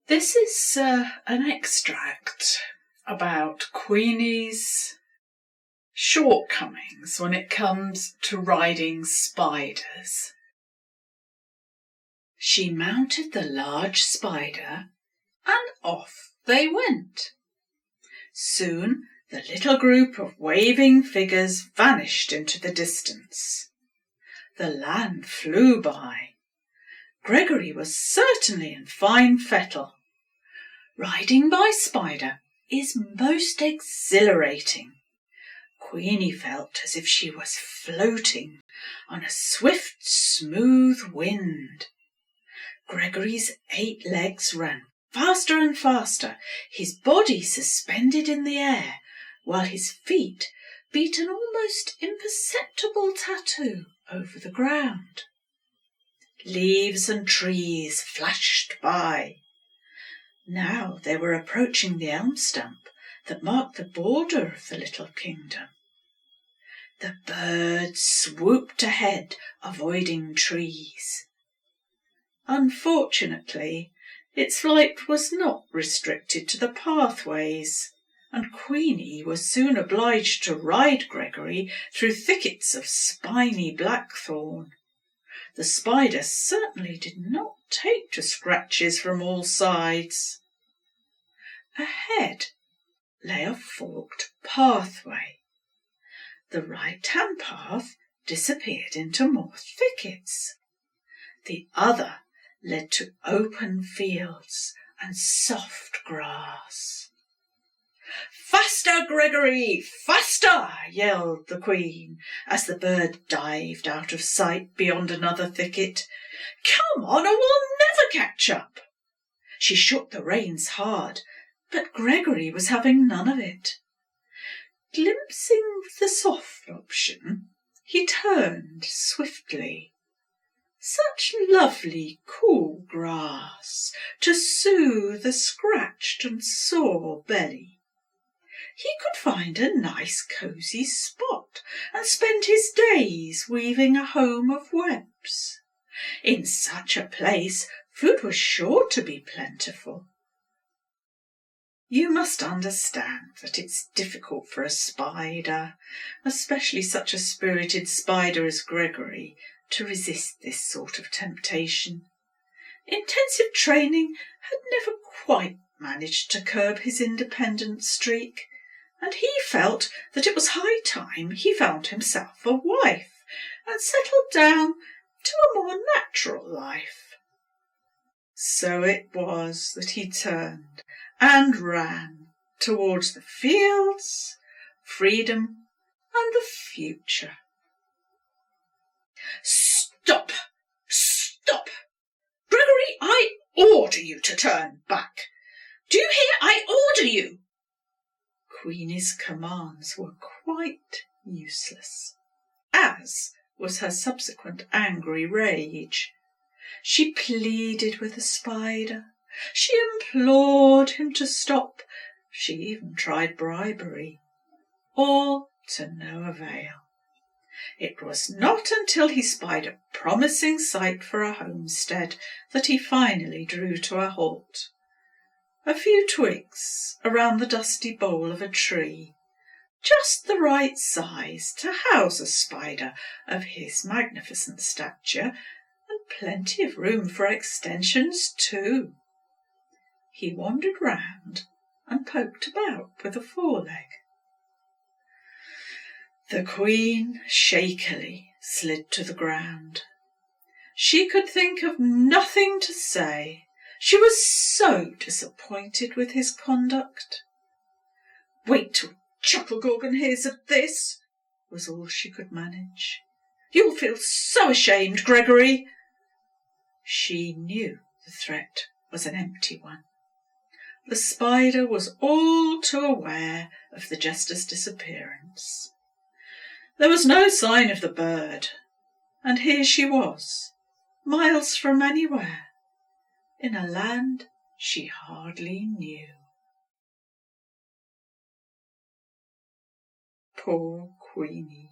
This is an extract about Queenie's shortcomings when it comes to riding spiders. She mounted the large spider, and off they went. Soon the little group of waving figures vanished into the distance. The land flew by. Gregory was certainly in fine fettle. Riding by spider is most exhilarating. Queenie felt as if she was floating on a swift, smooth wind. Gregory's 8 legs ran faster and faster, his body suspended in the air, while his feet beat an almost imperceptible tattoo over the ground. Leaves and trees flashed by. Now they were approaching the elm stump that marked the border of the little kingdom. The bird swooped ahead, avoiding trees. Unfortunately, its flight was not restricted to the pathways, and Queenie was soon obliged to ride Gregory through thickets of spiny blackthorn. The spider certainly did not take to scratches from all sides. Ahead lay a forked pathway. The right-hand path disappeared into more thickets. The other led to open fields and soft grass. "Faster, Gregory, faster!" yelled the Queen, as the bird dived out of sight beyond another thicket. "Come on, or we'll never catch up." She shook the reins hard, but Gregory was having none of it. Glimpsing the soft option, he turned swiftly. Such lovely cool grass to soothe a scratched and sore belly. He could find a nice cosy spot and spend his days weaving a home of webs. In such a place food was sure to be plentiful. You must understand that it's difficult for a spider, especially such a spirited spider as Gregory, to resist this sort of temptation. Intensive training had never quite managed to curb his independent streak, and he felt that it was high time he found himself a wife and settled down to a more natural life. So it was that he turned and ran towards the fields, freedom, and the future. "Stop! Stop! Gregory, I order you to turn back. Do you hear? I order you!" Queenie's commands were quite useless, as was her subsequent angry rage. She pleaded with the spider. She implored him to stop. She even tried bribery. All to no avail. It was not until he spied a promising site for a homestead that he finally drew to a halt. A few twigs around the dusty bole of a tree, just the right size to house a spider of his magnificent stature, and plenty of room for extensions too. He wandered round and poked about with a foreleg. The Queen shakily slid to the ground. She could think of nothing to say. She was so disappointed with his conduct. "Wait till Chucklegorgon hears of this," was all she could manage. "You'll feel so ashamed, Gregory." She knew the threat was an empty one. The spider was all too aware of the jester's disappearance. There was no sign of the bird, and here she was, miles from anywhere, in a land she hardly knew. Poor Queenie.